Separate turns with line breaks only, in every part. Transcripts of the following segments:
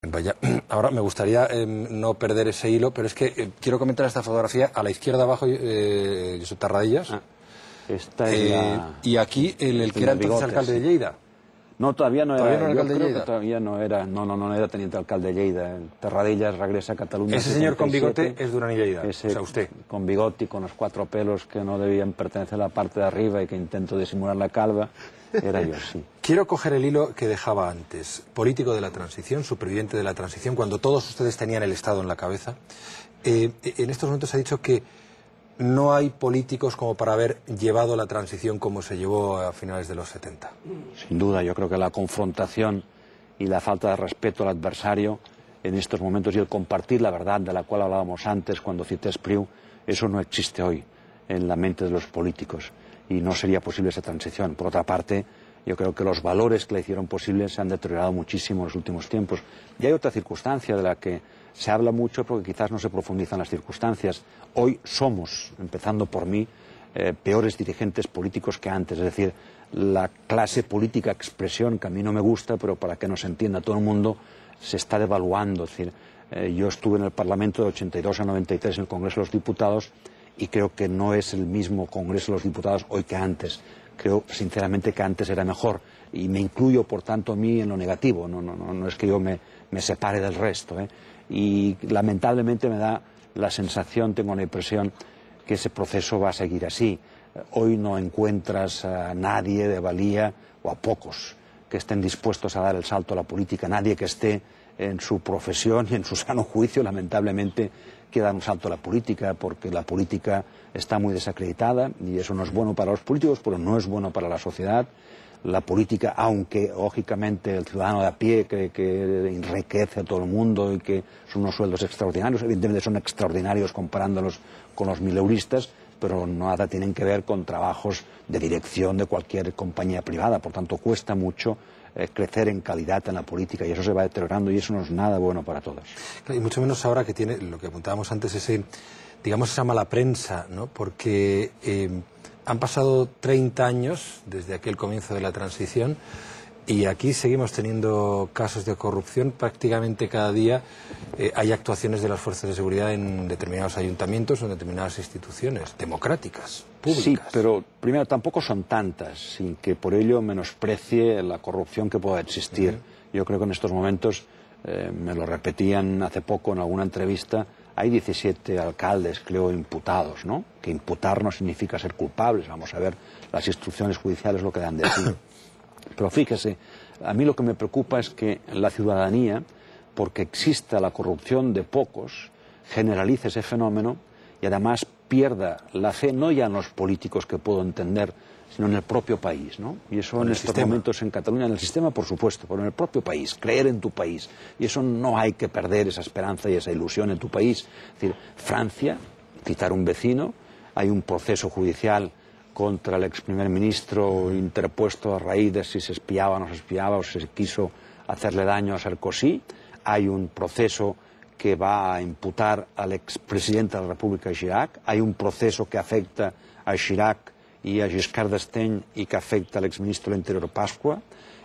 Vaya, ahora me gustaría no perder ese hilo, pero es que quiero comentar esta fotografía. A la izquierda abajo, Josep Tarradellas.
Esta es
y aquí el que era entonces alcalde de Lleida.
No, todavía no era.
¿Todavía no era alcalde de
creo
Lleida?
Que todavía no era. No era teniente alcalde de Lleida. Tarradellas regresa a Cataluña.
Ese señor con bigote es Duran y Lleida.
Ese,
o sea, usted.
Con bigote y con los 4 pelos que no debían pertenecer a la parte de arriba y que intento disimular la calva, era yo, sí.
Quiero coger el hilo que dejaba antes. Político de la transición, superviviente de la transición, cuando todos ustedes tenían el Estado en la cabeza. En estos momentos ha dicho que no hay políticos como para haber llevado la transición como se llevó a finales de los 70.
Sin duda, yo creo que la confrontación y la falta de respeto al adversario en estos momentos y el compartir la verdad de la cual hablábamos antes cuando cité Espriu, eso no existe hoy en la mente de los políticos y no sería posible esa transición. Por otra parte, yo creo que los valores que la hicieron posible se han deteriorado muchísimo en los últimos tiempos. Y hay otra circunstancia de la que se habla mucho porque quizás no se profundizan las circunstancias. Hoy somos, empezando por mí, peores dirigentes políticos que antes. Es decir, la clase política expresión, que a mí no me gusta, pero para que nos entienda todo el mundo, se está devaluando. Es decir, yo estuve en el Parlamento de 82 a 93 en el Congreso de los Diputados y creo que no es el mismo Congreso de los Diputados hoy que antes. Creo, sinceramente, que antes era mejor. Y me incluyo, por tanto, a mí en lo negativo. No es que yo me separe del resto. Y lamentablemente me da la sensación, tengo la impresión, que ese proceso va a seguir así. Hoy no encuentras a nadie de valía, o a pocos, que estén dispuestos a dar el salto a la política. Nadie que esté en su profesión y en su sano juicio, lamentablemente, quiere dar un salto a la política, porque la política está muy desacreditada y eso no es bueno para los políticos, pero no es bueno para la sociedad. La política, aunque lógicamente el ciudadano de a pie cree que enriquece a todo el mundo y que son unos sueldos extraordinarios, evidentemente son extraordinarios comparándolos con los mileuristas, pero nada tienen que ver con trabajos de dirección de cualquier compañía privada. Por tanto, cuesta mucho crecer en calidad en la política y eso se va deteriorando y eso no es nada bueno para todos.
Y mucho menos ahora que tiene, lo que apuntábamos antes, esa mala prensa, ¿no? Porque han pasado 30 años desde aquel comienzo de la transición y aquí seguimos teniendo casos de corrupción. Prácticamente cada día hay actuaciones de las fuerzas de seguridad en determinados ayuntamientos o en determinadas instituciones democráticas, públicas.
Sí, pero primero tampoco son tantas, sin que por ello menosprecie la corrupción que pueda existir. Yo creo que en estos momentos, me lo repetían hace poco en alguna entrevista, hay 17 alcaldes, creo, imputados, ¿no? Que imputar no significa ser culpables. Vamos a ver las instrucciones judiciales lo que dan de sí. Pero fíjese, a mí lo que me preocupa es que la ciudadanía, porque exista la corrupción de pocos, generalice ese fenómeno y además pierda la fe no ya en los políticos, que puedo entender, sino en el propio país, ¿no? Y eso en estos momentos en Cataluña, en el sistema por supuesto, pero en el propio país, creer en tu país. Y eso no hay que perder, esa esperanza y esa ilusión en tu país. Es decir, Francia, citar un vecino, hay un proceso judicial contra el ex primer ministro interpuesto a raíz de si se espiaba o no se espiaba o si se quiso hacerle daño a Sarkozy. Hay un proceso que va a imputar al expresidente de la República, Chirac. Hay un proceso que afecta a Chirac y a Giscard d'Estaing y que afecta al exministro del Interior, Pasqua.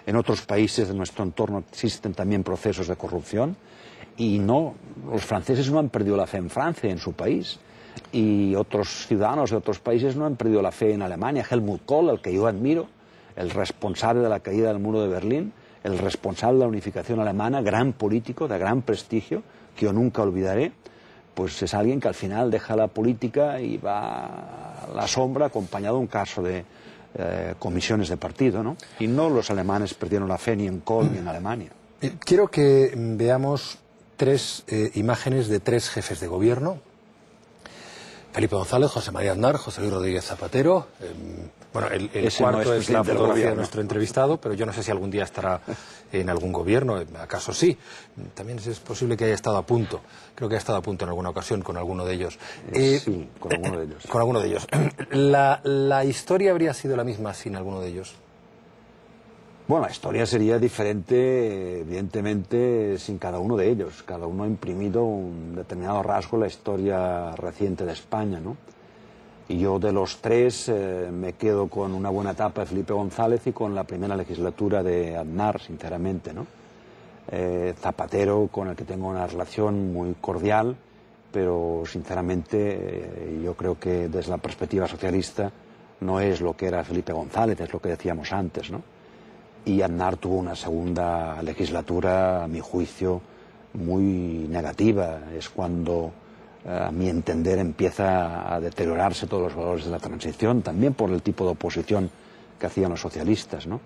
En otros países de nuestro entorno existen también procesos de corrupción y no, los franceses no han perdido la fe en Francia, en su país, y otros ciudadanos de otros países no han perdido la fe en Alemania. Helmut Kohl, al que yo admiro, el responsable de la caída del muro de Berlín, el responsable de la unificación alemana, gran político, de gran prestigio, que yo nunca olvidaré, pues es alguien que al final deja la política y va a la sombra acompañado de un caso de comisiones de partido, ¿no? Y no los alemanes perdieron la fe ni en Kohl ni en Alemania.
Quiero que veamos 3 imágenes de 3 jefes de gobierno. Felipe González, José María Aznar, José Luis Rodríguez Zapatero. Bueno, el cuarto no es la fotografía de nuestro entrevistado, pero yo no sé si algún día estará en algún gobierno, acaso sí. También es posible que haya estado a punto, creo que ha estado a punto en alguna ocasión con alguno de ellos.
Sí, con alguno de ellos.
Con alguno de ellos. ¿La historia habría sido la misma sin alguno de ellos?
Bueno, la historia sería diferente, evidentemente, sin cada uno de ellos. Cada uno ha imprimido un determinado rasgo en la historia reciente de España, ¿no? Y yo de los 3 me quedo con una buena etapa de Felipe González y con la primera legislatura de Aznar, sinceramente, ¿no? Zapatero, con el que tengo una relación muy cordial, pero sinceramente yo creo que desde la perspectiva socialista no es lo que era Felipe González, es lo que decíamos antes, ¿no? Y Aznar tuvo una segunda legislatura, a mi juicio, muy negativa. Es cuando, a mi entender, empieza a deteriorarse todos los valores de la transición, también por el tipo de oposición que hacían los socialistas, ¿no?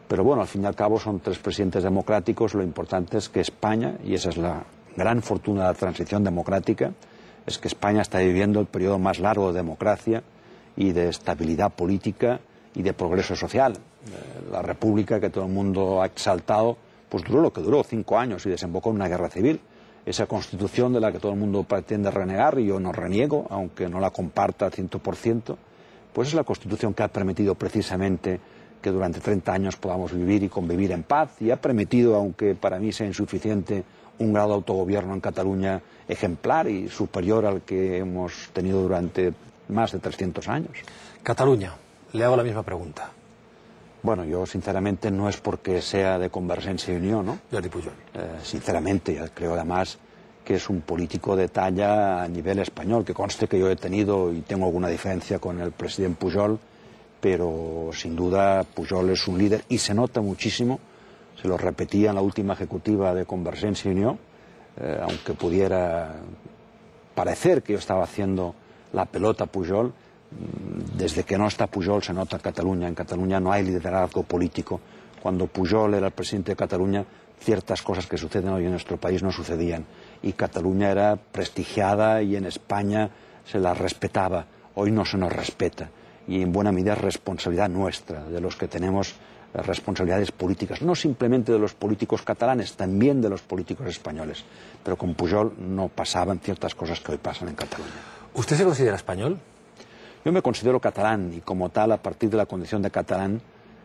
Pero bueno, al fin y al cabo son 3 presidentes democráticos. Lo importante es que España, y esa es la gran fortuna de la transición democrática, es que España está viviendo el periodo más largo de democracia y de estabilidad política y de progreso social. La República, que todo el mundo ha exaltado, pues duró lo que duró, 5 años, y desembocó en una guerra civil. Esa Constitución de la que todo el mundo pretende renegar, y yo no reniego, aunque no la comparta al 100%, pues es la Constitución que ha permitido precisamente que durante 30 años podamos vivir y convivir en paz, y ha permitido, aunque para mí sea insuficiente, un grado de autogobierno en Cataluña ejemplar y superior al que hemos tenido durante más de 300 años.
Cataluña, le hago la misma pregunta.
Bueno, yo sinceramente no es porque sea de Convergencia y Unió, ¿no?
Jordi Pujol.
Sinceramente, yo creo además que es un político de talla a nivel español, que conste que yo he tenido y tengo alguna diferencia con el presidente Pujol, pero sin duda Pujol es un líder y se nota muchísimo, se lo repetía en la última ejecutiva de Convergencia y Unió, aunque pudiera parecer que yo estaba haciendo la pelota a Pujol, desde que no está Pujol se nota en Cataluña no hay liderazgo político. Cuando Pujol era el presidente de Cataluña, ciertas cosas que suceden hoy en nuestro país no sucedían, y Cataluña era prestigiada y en España se la respetaba. Hoy no se nos respeta, y en buena medida es responsabilidad nuestra, de los que tenemos responsabilidades políticas, no simplemente de los políticos catalanes, también de los políticos españoles. Pero con Pujol no pasaban ciertas cosas que hoy pasan en Cataluña.
¿Usted se considera español?
Yo me considero catalán, y como tal, a partir de la condición de catalán,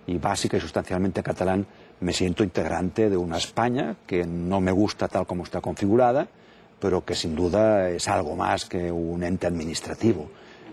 y básica y sustancialmente catalán, me siento integrante de una España que no me gusta tal como está configurada, pero que sin duda es algo más que un ente administrativo.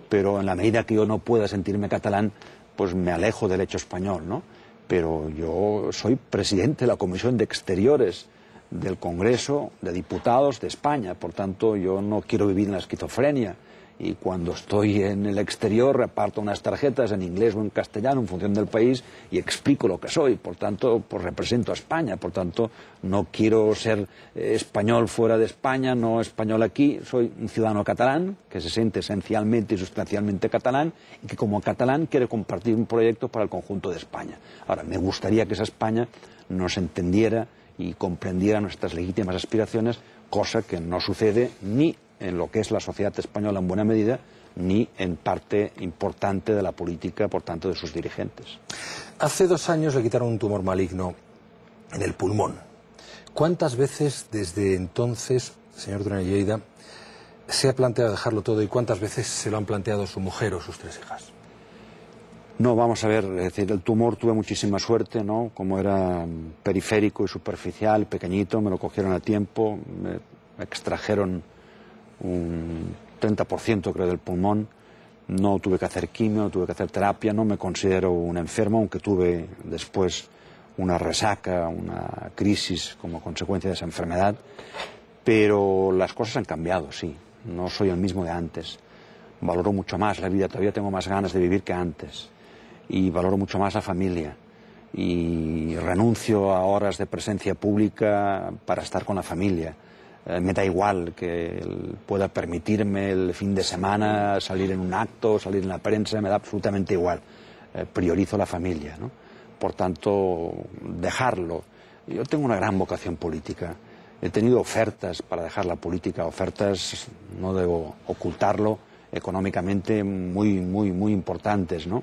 Pero en la medida que yo no pueda sentirme catalán, pues me alejo del hecho español, ¿no? Pero yo soy presidente de la Comisión de Exteriores del Congreso de Diputados de España, por tanto yo no quiero vivir en la esquizofrenia, y cuando estoy en el exterior reparto unas tarjetas en inglés o en castellano en función del país y explico lo que soy, por tanto pues represento a España, por tanto no quiero ser español fuera de España, no español aquí, soy un ciudadano catalán que se siente esencialmente y sustancialmente catalán, y que como catalán quiere compartir un proyecto para el conjunto de España. Ahora, me gustaría que esa España nos entendiera y comprendiera nuestras legítimas aspiraciones, cosa que no sucede ni en lo que es la sociedad española en buena medida, ni en parte importante de la política, por tanto, de sus dirigentes.
Hace 2 años le quitaron un tumor maligno en el pulmón. ¿Cuántas veces desde entonces, señor Duran i Lleida, se ha planteado dejarlo todo, y cuántas veces se lo han planteado su mujer o sus 3 hijas?
No, vamos a ver, es decir, el tumor tuve muchísima suerte, ¿no? Como era periférico y superficial, pequeñito, me lo cogieron a tiempo, me extrajeron un 30% creo del pulmón, no tuve que hacer quimio, no tuve que hacer terapia, no me considero un enfermo, aunque tuve después una resaca, una crisis como consecuencia de esa enfermedad, pero las cosas han cambiado, sí, no soy el mismo de antes, valoro mucho más la vida, todavía tengo más ganas de vivir que antes, y valoro mucho más la familia, y renuncio a horas de presencia pública para estar con la familia. Me da igual que pueda permitirme el fin de semana salir en un acto, salir en la prensa, me da absolutamente igual. Priorizo la familia, ¿no? Por tanto, dejarlo. Yo tengo una gran vocación política. He tenido ofertas para dejar la política, ofertas, no debo ocultarlo, económicamente muy importantes, ¿no?